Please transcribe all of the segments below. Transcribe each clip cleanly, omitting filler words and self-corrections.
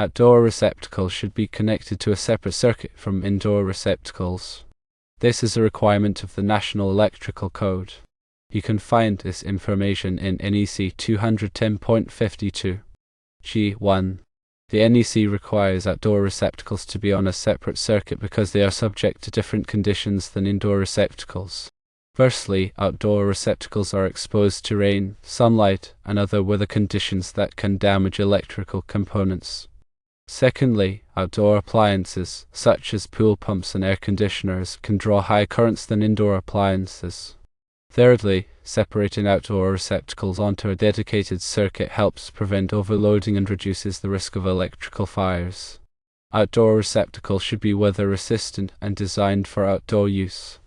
Outdoor receptacles should be connected to a separate circuit from indoor receptacles. This is a requirement of the National Electrical Code. You can find this information in NEC 210.52. G1. The NEC requires outdoor receptacles to be on a separate circuit because they are subject to different conditions than indoor receptacles. Firstly, outdoor receptacles are exposed to rain, sunlight, and other weather conditions that can damage electrical components. Secondly, outdoor appliances, such as pool pumps and air conditioners, can draw higher currents than indoor appliances. Thirdly, separating outdoor receptacles onto a dedicated circuit helps prevent overloading and reduces the risk of electrical fires. Outdoor receptacles should be weather resistant and designed for outdoor use.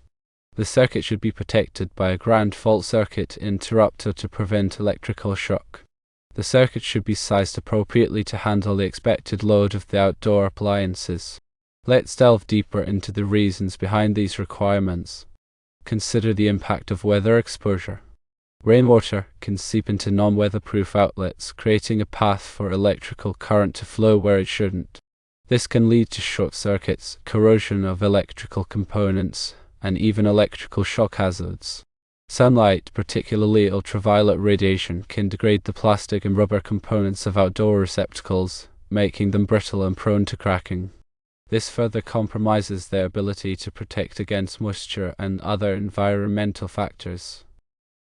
The circuit should be protected by a ground fault circuit interrupter to prevent electrical shock. The circuit should be sized appropriately to handle the expected load of the outdoor appliances. Let's delve deeper into the reasons behind these requirements. Consider the impact of weather exposure. Rainwater can seep into non-weatherproof outlets, creating a path for electrical current to flow where it shouldn't. This can lead to short circuits, corrosion of electrical components, and even electrical shock hazards. Sunlight, particularly ultraviolet radiation, can degrade the plastic and rubber components of outdoor receptacles, making them brittle and prone to cracking. This further compromises their ability to protect against moisture and other environmental factors.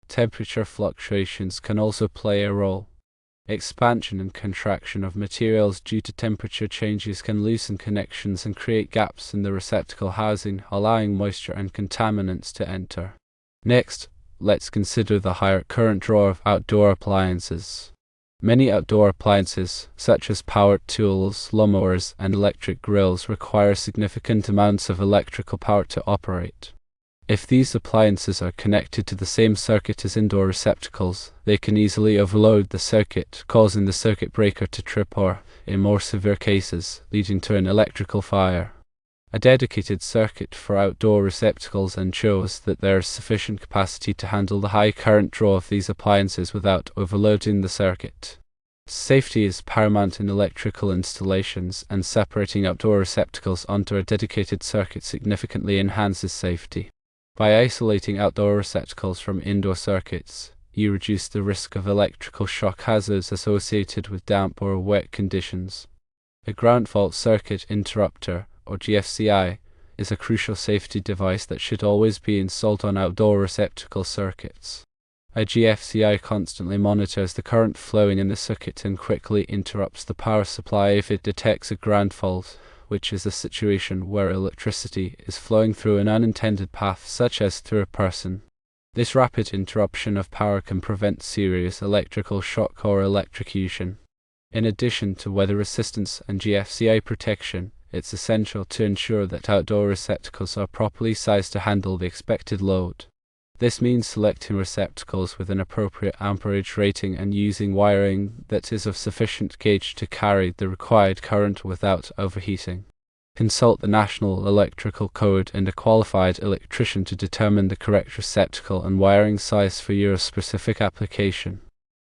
Temperature fluctuations can also play a role. Expansion and contraction of materials due to temperature changes can loosen connections and create gaps in the receptacle housing, allowing moisture and contaminants to enter. Next, let's consider the higher current draw of outdoor appliances. Many outdoor appliances, such as power tools, lawnmowers, and electric grills, require significant amounts of electrical power to operate. If these appliances are connected to the same circuit as indoor receptacles, they can easily overload the circuit, causing the circuit breaker to trip or, in more severe cases, leading to an electrical fire. A dedicated circuit for outdoor receptacles ensures that there is sufficient capacity to handle the high current draw of these appliances without overloading the circuit. Safety is paramount in electrical installations, and separating outdoor receptacles onto a dedicated circuit significantly enhances safety. By isolating outdoor receptacles from indoor circuits, you reduce the risk of electrical shock hazards associated with damp or wet conditions. A ground fault circuit interrupter, or GFCI, is a crucial safety device that should always be installed on outdoor receptacle circuits. A GFCI constantly monitors the current flowing in the circuit and quickly interrupts the power supply if it detects a ground fault, which is a situation where electricity is flowing through an unintended path, such as through a person. This rapid interruption of power can prevent serious electrical shock or electrocution. In addition to weather resistance and GFCI protection, it's essential to ensure that outdoor receptacles are properly sized to handle the expected load. This means selecting receptacles with an appropriate amperage rating and using wiring that is of sufficient gauge to carry the required current without overheating. Consult the National Electrical Code and a qualified electrician to determine the correct receptacle and wiring size for your specific application.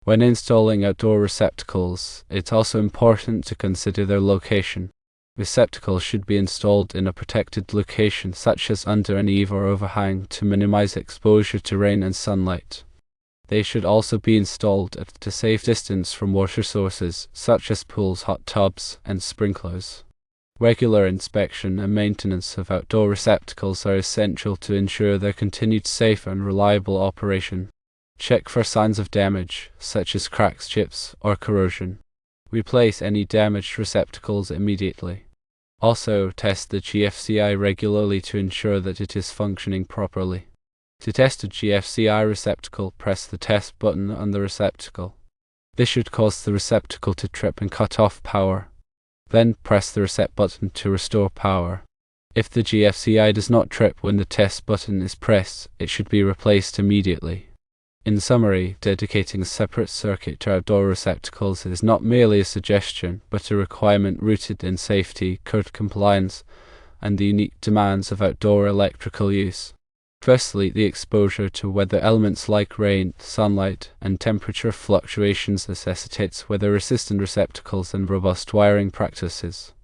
When installing outdoor receptacles, it's also important to consider their location. Receptacles should be installed in a protected location, such as under an eave or overhang, to minimize exposure to rain and sunlight. They should also be installed at a safe distance from water sources, such as pools, hot tubs, and sprinklers. Regular inspection and maintenance of outdoor receptacles are essential to ensure their continued safe and reliable operation. Check for signs of damage, such as cracks, chips, or corrosion. Replace any damaged receptacles immediately. Also, test the GFCI regularly to ensure that it is functioning properly. To test a GFCI receptacle, press the test button on the receptacle. This should cause the receptacle to trip and cut off power. Then press the reset button to restore power. If the GFCI does not trip when the test button is pressed, it should be replaced immediately. In summary, dedicating a separate circuit to outdoor receptacles is not merely a suggestion, but a requirement rooted in safety, code compliance, and the unique demands of outdoor electrical use. Firstly, the exposure to weather elements like rain, sunlight, and temperature fluctuations necessitates weather-resistant receptacles and robust wiring practices.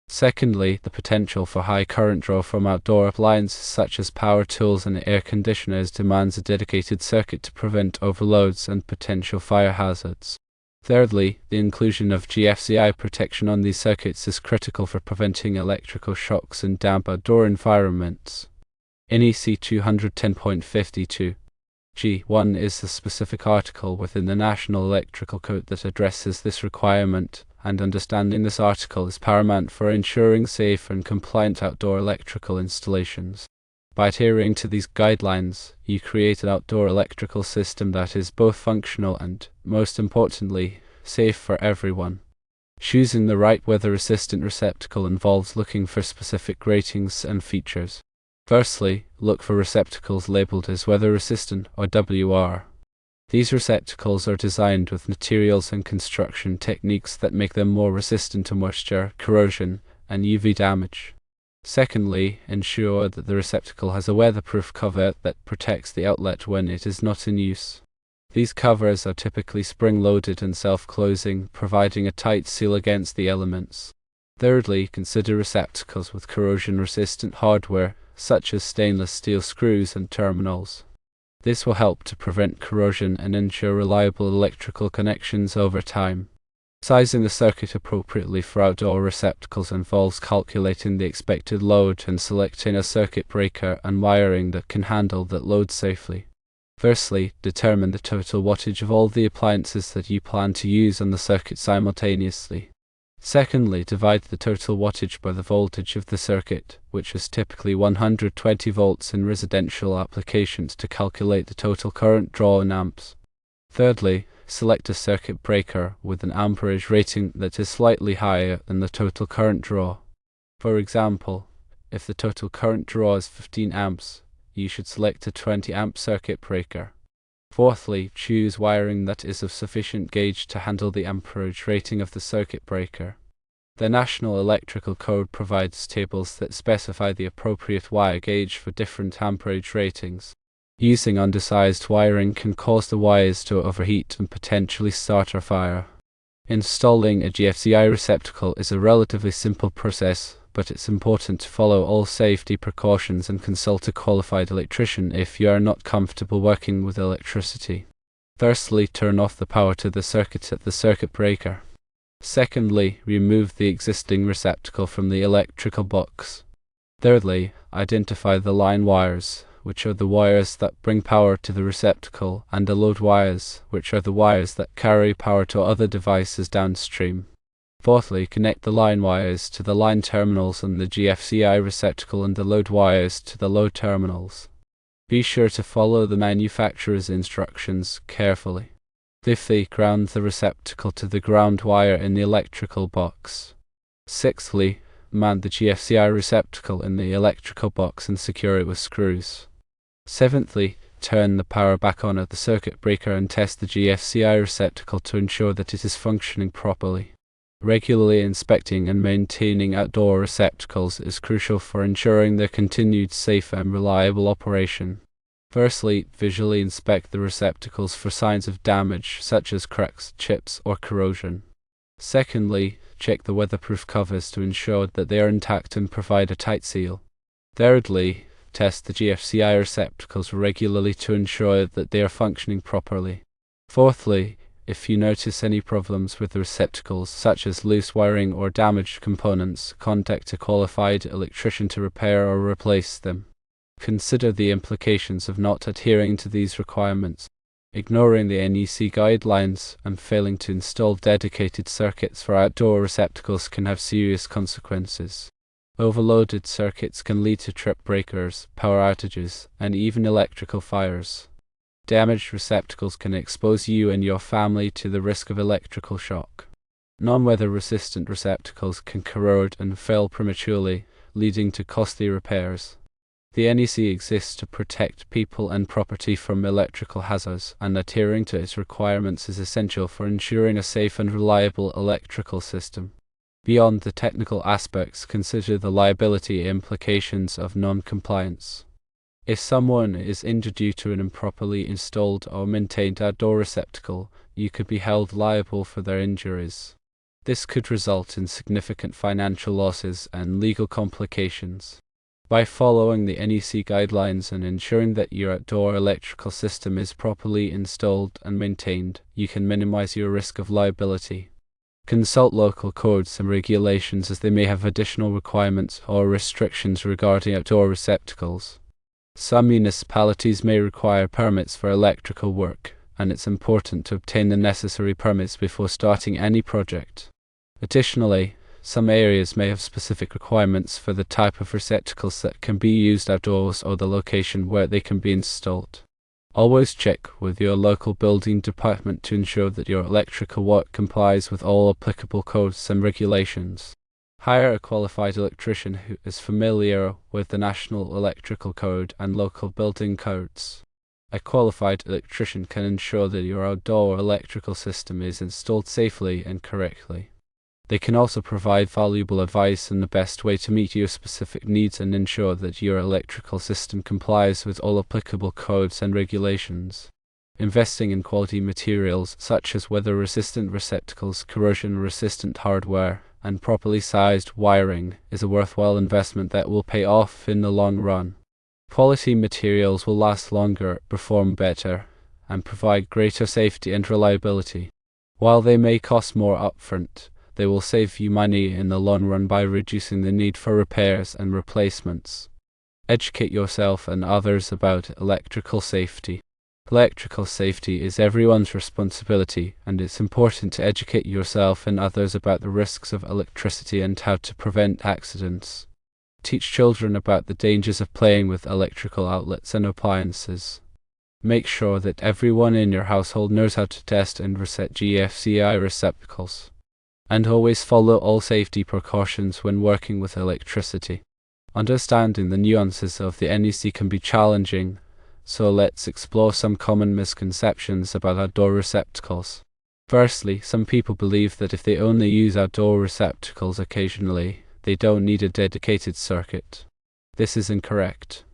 Secondly, the potential for high current draw from outdoor appliances such as power tools and air conditioners demands a dedicated circuit to prevent overloads and potential fire hazards. Thirdly, the inclusion of GFCI protection on these circuits is critical for preventing electrical shocks in damp outdoor environments. NEC 210.52 G1 is the specific article within the National Electrical Code that addresses this requirement, and understanding this article is paramount for ensuring safe and compliant outdoor electrical installations. By adhering to these guidelines, you create an outdoor electrical system that is both functional and, most importantly, safe for everyone. Choosing the right weather-resistant receptacle involves looking for specific ratings and features. Firstly, look for receptacles labeled as weather-resistant or WR. These receptacles are designed with materials and construction techniques that make them more resistant to moisture, corrosion, and UV damage. Secondly, ensure that the receptacle has a weatherproof cover that protects the outlet when it is not in use. These covers are typically spring-loaded and self-closing, providing a tight seal against the elements. Thirdly, consider receptacles with corrosion-resistant hardware, such as stainless steel screws and terminals. This will help to prevent corrosion and ensure reliable electrical connections over time. Sizing the circuit appropriately for outdoor receptacles involves calculating the expected load and selecting a circuit breaker and wiring that can handle that load safely. Firstly, determine the total wattage of all the appliances that you plan to use on the circuit simultaneously. Secondly, divide the total wattage by the voltage of the circuit, which is typically 120 volts in residential applications, to calculate the total current draw in amps. Thirdly, select a circuit breaker with an amperage rating that is slightly higher than the total current draw. For example, if the total current draw is 15 amps, you should select a 20 amp circuit breaker. Fourthly, choose wiring that is of sufficient gauge to handle the amperage rating of the circuit breaker. The National Electrical Code provides tables that specify the appropriate wire gauge for different amperage ratings. Using undersized wiring can cause the wires to overheat and potentially start a fire. Installing a GFCI receptacle is a relatively simple process, but it's important to follow all safety precautions and consult a qualified electrician if you are not comfortable working with electricity. Firstly, turn off the power to the circuit at the circuit breaker. Secondly, remove the existing receptacle from the electrical box. Thirdly, identify the line wires, which are the wires that bring power to the receptacle, and the load wires, which are the wires that carry power to other devices downstream. Fourthly, connect the line wires to the line terminals on the GFCI receptacle and the load wires to the load terminals. Be sure to follow the manufacturer's instructions carefully. Fifthly, ground the receptacle to the ground wire in the electrical box. Sixthly, mount the GFCI receptacle in the electrical box and secure it with screws. Seventhly, turn the power back on at the circuit breaker and test the GFCI receptacle to ensure that it is functioning properly. Regularly inspecting and maintaining outdoor receptacles is crucial for ensuring their continued safe and reliable operation. Firstly, visually inspect the receptacles for signs of damage, such as cracks, chips, or corrosion. Secondly, check the weatherproof covers to ensure that they are intact and provide a tight seal. Thirdly, test the GFCI receptacles regularly to ensure that they are functioning properly. Fourthly, if you notice any problems with the receptacles, such as loose wiring or damaged components, contact a qualified electrician to repair or replace them. Consider the implications of not adhering to these requirements. Ignoring the NEC guidelines and failing to install dedicated circuits for outdoor receptacles can have serious consequences. Overloaded circuits can lead to trip breakers, power outages, and even electrical fires. Damaged receptacles can expose you and your family to the risk of electrical shock. Non-weather resistant receptacles can corrode and fail prematurely, leading to costly repairs. The NEC exists to protect people and property from electrical hazards, and adhering to its requirements is essential for ensuring a safe and reliable electrical system. Beyond the technical aspects, consider the liability implications of non-compliance. If someone is injured due to an improperly installed or maintained outdoor receptacle, you could be held liable for their injuries. This could result in significant financial losses and legal complications. By following the NEC guidelines and ensuring that your outdoor electrical system is properly installed and maintained, you can minimize your risk of liability. Consult local codes and regulations, as they may have additional requirements or restrictions regarding outdoor receptacles. Some municipalities may require permits for electrical work, and it's important to obtain the necessary permits before starting any project. Additionally, some areas may have specific requirements for the type of receptacles that can be used outdoors or the location where they can be installed. Always check with your local building department to ensure that your electrical work complies with all applicable codes and regulations. Hire a qualified electrician who is familiar with the National Electrical Code and local building codes. A qualified electrician can ensure that your outdoor electrical system is installed safely and correctly. They can also provide valuable advice on the best way to meet your specific needs and ensure that your electrical system complies with all applicable codes and regulations. Investing in quality materials such as weather-resistant receptacles, corrosion-resistant hardware, and properly sized wiring is a worthwhile investment that will pay off in the long run. Quality materials will last longer, perform better, and provide greater safety and reliability. While they may cost more upfront, they will save you money in the long run by reducing the need for repairs and replacements. Educate yourself and others about electrical safety. Electrical safety is everyone's responsibility, and it's important to educate yourself and others about the risks of electricity and how to prevent accidents. Teach children about the dangers of playing with electrical outlets and appliances. Make sure that everyone in your household knows how to test and reset GFCI receptacles. And always follow all safety precautions when working with electricity. Understanding the nuances of the NEC can be challenging, so let's explore some common misconceptions about outdoor receptacles. Firstly, some people believe that if they only use outdoor receptacles occasionally, they don't need a dedicated circuit. This is incorrect.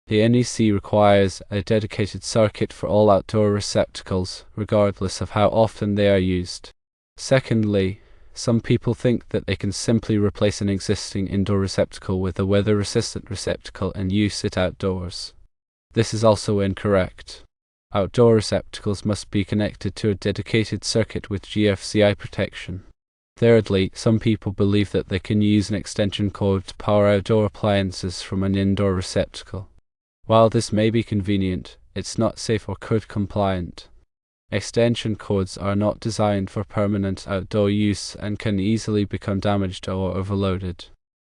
The NEC requires a dedicated circuit for all outdoor receptacles, regardless of how often they are used. Secondly, some people think that they can simply replace an existing indoor receptacle with a weather-resistant receptacle and use it outdoors. This is also incorrect. Outdoor receptacles must be connected to a dedicated circuit with GFCI protection. Thirdly, some people believe that they can use an extension cord to power outdoor appliances from an indoor receptacle. While this may be convenient, it's not safe or code compliant. Extension cords are not designed for permanent outdoor use and can easily become damaged or overloaded.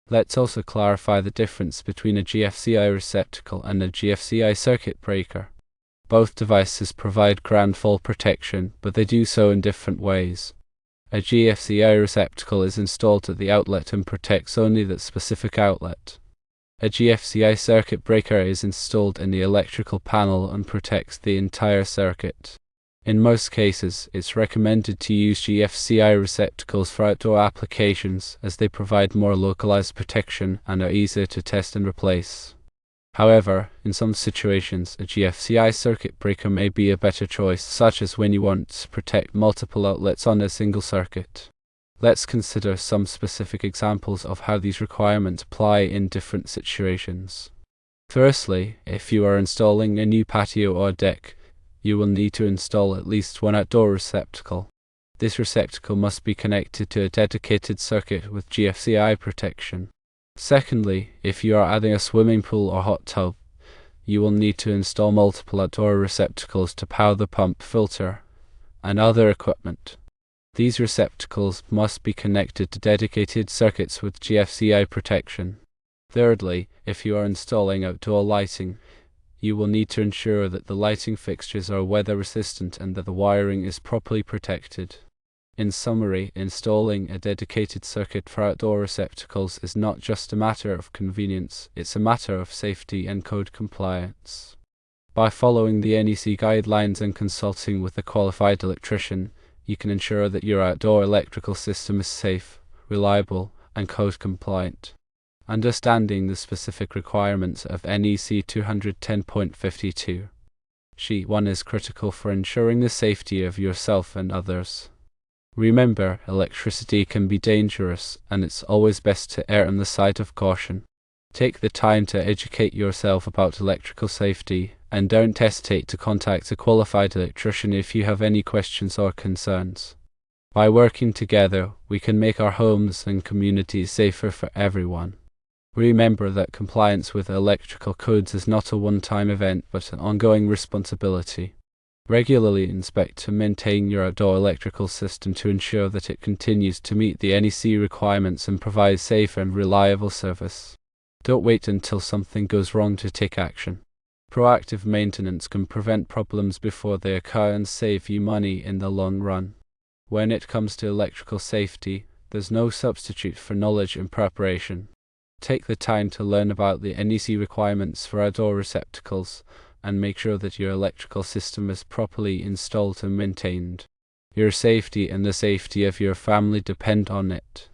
Let's also clarify the difference between a GFCI receptacle and a GFCI circuit breaker. Both devices provide ground fault protection, but they do so in different ways. A GFCI receptacle is installed at the outlet and protects only that specific outlet. A GFCI circuit breaker is installed in the electrical panel and protects the entire circuit. In most cases, it's recommended to use GFCI receptacles for outdoor applications, as they provide more localized protection and are easier to test and replace. However, in some situations, a GFCI circuit breaker may be a better choice, such as when you want to protect multiple outlets on a single circuit. Let's consider some specific examples of how these requirements apply in different situations. Firstly, if you are installing a new patio or deck, you will need to install at least one outdoor receptacle. This receptacle must be connected to a dedicated circuit with GFCI protection. Secondly, if you are adding a swimming pool or hot tub, you will need to install multiple outdoor receptacles to power the pump, filter, and other equipment. These receptacles must be connected to dedicated circuits with GFCI protection. Thirdly, if you are installing outdoor lighting, you will need to ensure that the lighting fixtures are weather resistant and that the wiring is properly protected. In summary, installing a dedicated circuit for outdoor receptacles is not just a matter of convenience, it's a matter of safety and code compliance. By following the NEC guidelines and consulting with a qualified electrician, you can ensure that your outdoor electrical system is safe, reliable, and code compliant. Understanding the specific requirements of NEC 210.52. Sheet 1 is critical for ensuring the safety of yourself and others. Remember, electricity can be dangerous, and it's always best to err on the side of caution. Take the time to educate yourself about electrical safety, and don't hesitate to contact a qualified electrician if you have any questions or concerns. By working together, we can make our homes and communities safer for everyone. Remember that compliance with electrical codes is not a one-time event but an ongoing responsibility. Regularly inspect to maintain your outdoor electrical system to ensure that it continues to meet the NEC requirements and provide safe and reliable service. Don't wait until something goes wrong to take action. Proactive maintenance can prevent problems before they occur and save you money in the long run. When it comes to electrical safety, there's no substitute for knowledge and preparation. Take the time to learn about the NEC requirements for outdoor receptacles and make sure that your electrical system is properly installed and maintained. Your safety and the safety of your family depend on it.